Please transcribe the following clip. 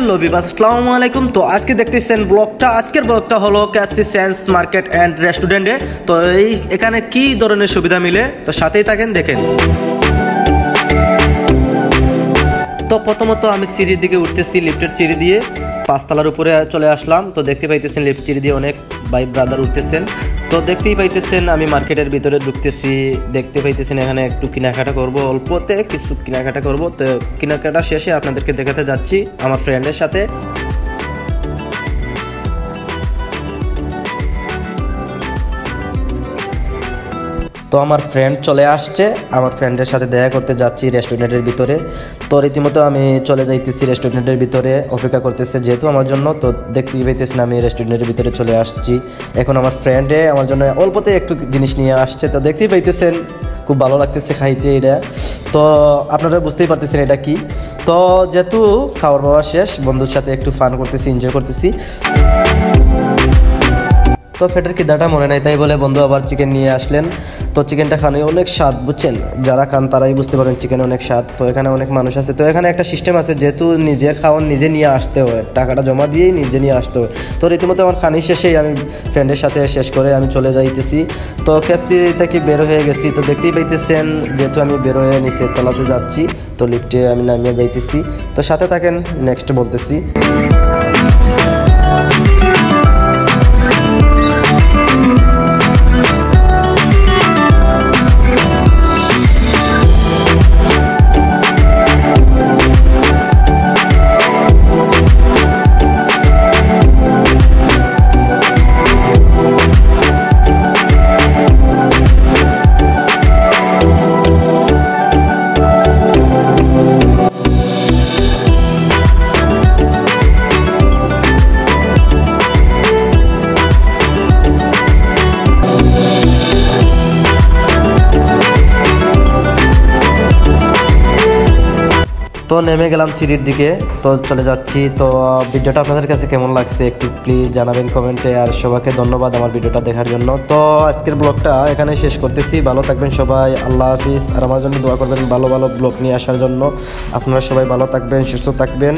Hello বিবাস, আসসালামু আলাইকুম। তো আজকে দেখতেছেন আজকের ব্লগটা হলো কেএফসি সেন্স মার্কেট অ্যান্ড রেস্টুরেন্টে। তো এখানে কি ধরনের সুবিধা মিলে, তো সাথেই থাকেন, দেখেন। তো প্রথমত আমি সিঁড়ির দিকে উঠতেছি, লিফটের সিঁড়ি দিয়ে 5 তলার উপরে চলে আসলাম। তো দেখতে পাইতেছেন লিফট সিঁড়ি দিয়ে অনেক ভাই ব্রাদার উঠতেছেন। তো দেখতেই পাইতেছেন আমি মার্কেটের ভিতরে ঢুকতেছি। দেখতে পাইতেছেন এখানে একটু কেনাকাটা করব, অল্পতে কিছু কেনাকাটা করব। তো কেনাকাটা শেষে আপনাদেরকে দেখাতে যাচ্ছি আমার ফ্রেন্ডের সাথে। তো আমার ফ্রেন্ড চলে আসছে, আমার ফ্রেন্ডের সাথে দেখা করতে যাচ্ছি রেস্টুরেন্টের ভিতরে। তো রীতিমতো আমি চলে যাইতেছি রেস্টুরেন্টের ভিতরে, অপেক্ষা করতেছে যেহেতু আমার জন্য। তো দেখতেই পাইতেছেন আমি রেস্টুরেন্টের ভিতরে চলে আসছি। এখন আমার ফ্রেন্ডে আমার জন্য অল্পতে একটু জিনিস নিয়ে আসছে। তো দেখতেই পাইতেছেন খুব ভালো লাগতেছে খাইতে এটা। তো আপনারা বুঝতেই পারতেছেন এটা কি। তো যেহেতু খাওয়ার বাওয়া শেষ, বন্ধুর সাথে একটু ফান করতেছি, এনজয় করতেছি। তো ফেটের খিদাটা মনে নাই, তাই বলে বন্ধু আবার চিকেন নিয়ে আসলেন। তো চিকেনটা খানে অনেক স্বাদ, বুঝছেন, যারা খান তারাই বুঝতে পারেন চিকেন অনেক স্বাদ। তো এখানে অনেক মানুষ আছে। তো এখানে একটা সিস্টেম আছে, যেহেতু নিজের খাওয়ান নিজে নিয়ে আসতে হয়, টাকাটা জমা দিয়েই নিজে নিয়ে আসতে হয়। তো রীতিমতো আমার খানি শেষেই আমি ফ্রেন্ডের সাথে শেষ করে আমি চলে যাইতেছি। তো কেএফসি থেকে বের হয়ে গেছি। তো দেখতেই পাইতেছেন যেহেতু আমি বের হয়ে নিচের তলাতে যাচ্ছি, তো লিফটে আমি নামিয়ে যাইতেছি। তো সাথে থাকেন, নেক্সট বলতেছি। তো নেমে গেলাম সিঁড়ির দিকে, তো চলে যাচ্ছি। তো ভিডিওটা আপনাদের কাছে কেমন লাগছে একটু প্লিজ জানাবেন কমেন্টে। আর সবাইকে ধন্যবাদ আমার ভিডিওটা দেখার জন্য। তো আজকের ব্লগটা এখানে শেষ করতেছি। ভালো থাকবেন সবাই, আল্লাহ হাফিজ। আর আমার জন্য দোয়া করবেন ভালো ভালো ব্লগ নিয়ে আসার জন্য। আপনারা সবাই ভালো থাকবেন, সুস্থ থাকবেন।